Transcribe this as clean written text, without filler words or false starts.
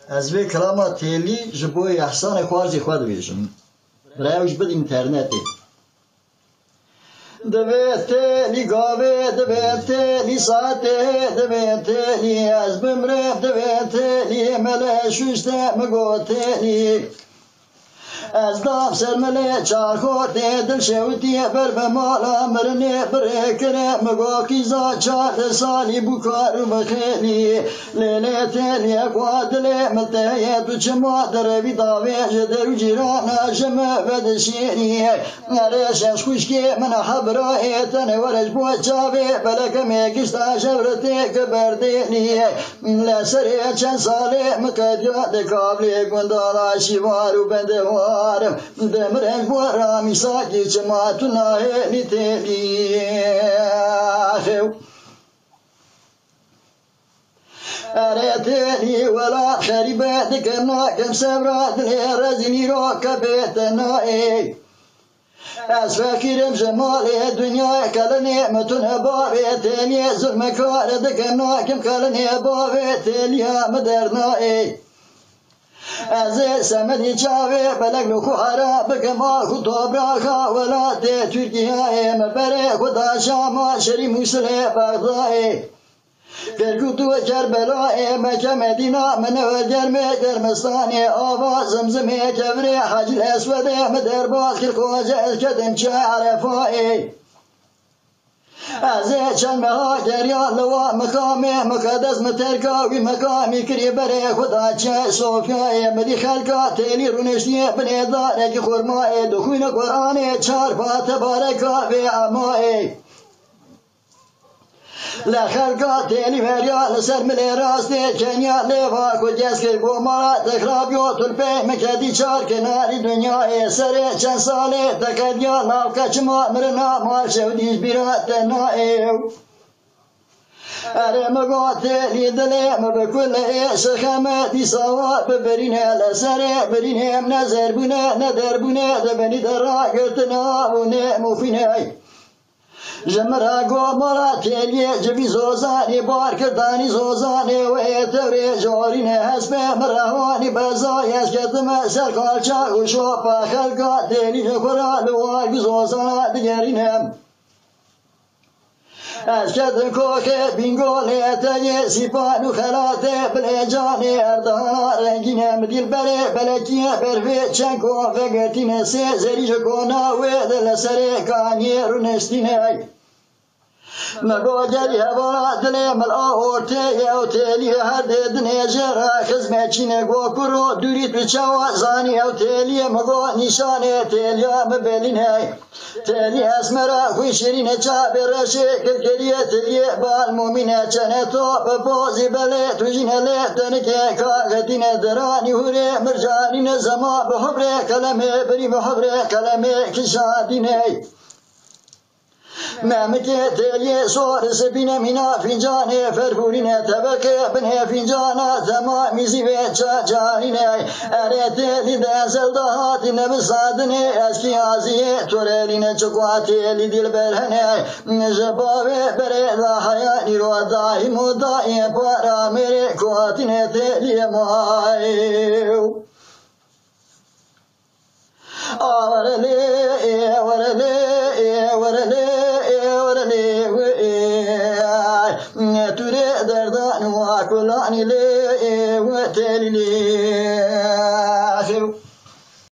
از وی کلاما تیلی جبوی احسان خوارزی خود بیشم برایوش بد اینترنتی دبیتی گاوی دبیتی ساعتی دبیتی از بمره دبیتی ملشوشته مگوتی از دام سرمله چارخورتی دل شوتی بر بمالا مرنه برکره مگو کیزا چار سالی بکار بخیلی لیلی تیلی قادلی ملتهی تو چما دروی داوی جدر جیرانا جمع بدشیری نرشش خوشکی من حبرای تن ورش بو چاوی بلکمی کشتا شبرتی کبردینی لسری چند سالی مکدیات کابلی گندالا شیوارو بندوار دمرنگ ورامی ساکی چما تو ناهلی تیلی أريتني ولا خريبتك كم سبرات لي رزني روك بيتنائي أسفاكرم جمالي الدنيا كلني متن بابيتني ظلمك واردك كم كلني بابيتني مدرنائي از سمدی چاوی بلگ لکو حراب کما خطاب راخا ولاد ترکیه مبره خدا شاما شری موسل بغدای کرکوتو کربلای مکه مدینه من و جرمه گرمستانی آوا زمزمه کبری حج الاسود مدر باز کلکوجه کدم چه عرفای از چند مها گریان لوا مقام مقدس مترکاوی مقامی کری بره خدا چه صوفیای مدی خلقا تیلی رونشتی بنی داره که خورمای دخوین قرآن چار بات بارکاوی امای لخلقا تیلی وریا لسر ملی راستی کنیا لیوا کجیز که گومارا تخرابیو تلپی مکدی چار کناری دنیای سر چند سالی تکدیا ناوکا چما مرنا مال شودیش بیرات نائیو اره مگو تیلی دلی مبکل شخمه دی سوا ببرینه لسر برینه نظر بونه ندر بونه دبنی در را گرتنا بونه مفینه جمرا گومارا تیلی جبی زوزانی بار کردانی زوزانی و ایتوری جورینه حسب مروانی بزای از کتم سرکالچا و شوپا خلقا تیلی خورا لواگ زوزانا دگرینه از کتم کوکه بینگولی تایی سیپانو خلاته بلجانی اردانا رنگینه مدیل بره بلکیه بروی چنکو فگرتینه سی زریج کونا و دل سره کانی رونشتینه مگو جری هوا دل مل آورته یا تیلی هر دنیا جرا خزمه چینه گو کرو دوریت بچوا زانی یا تیلی مگو نشانه تیلی مبلینه تیلی اسمرا خوی شیرینه چا برشه کلکلیه تیلی بال مومینه چنه تو ببازی بله توجینه لفتنکه کاغتینه درانی هوره مرجانین زما بحبره کلمه بری بحبره کلمه کشادینه ممکه تیلی سور سبینه مینا فینجانه فرفورینه طبقه بنه فینجانه تمامی زیوه چا جانینه اره تیلی دنزل دهاتی نبسادنه اسکی آزیه تورلینه چکوا تیلی دل برهنه نجباوه بره داحیانی رو دایم و دایم پارا میره کواتینه تیلی مایو آورلی ورلی ورلی توره دردان و کلانی لی و تلی لی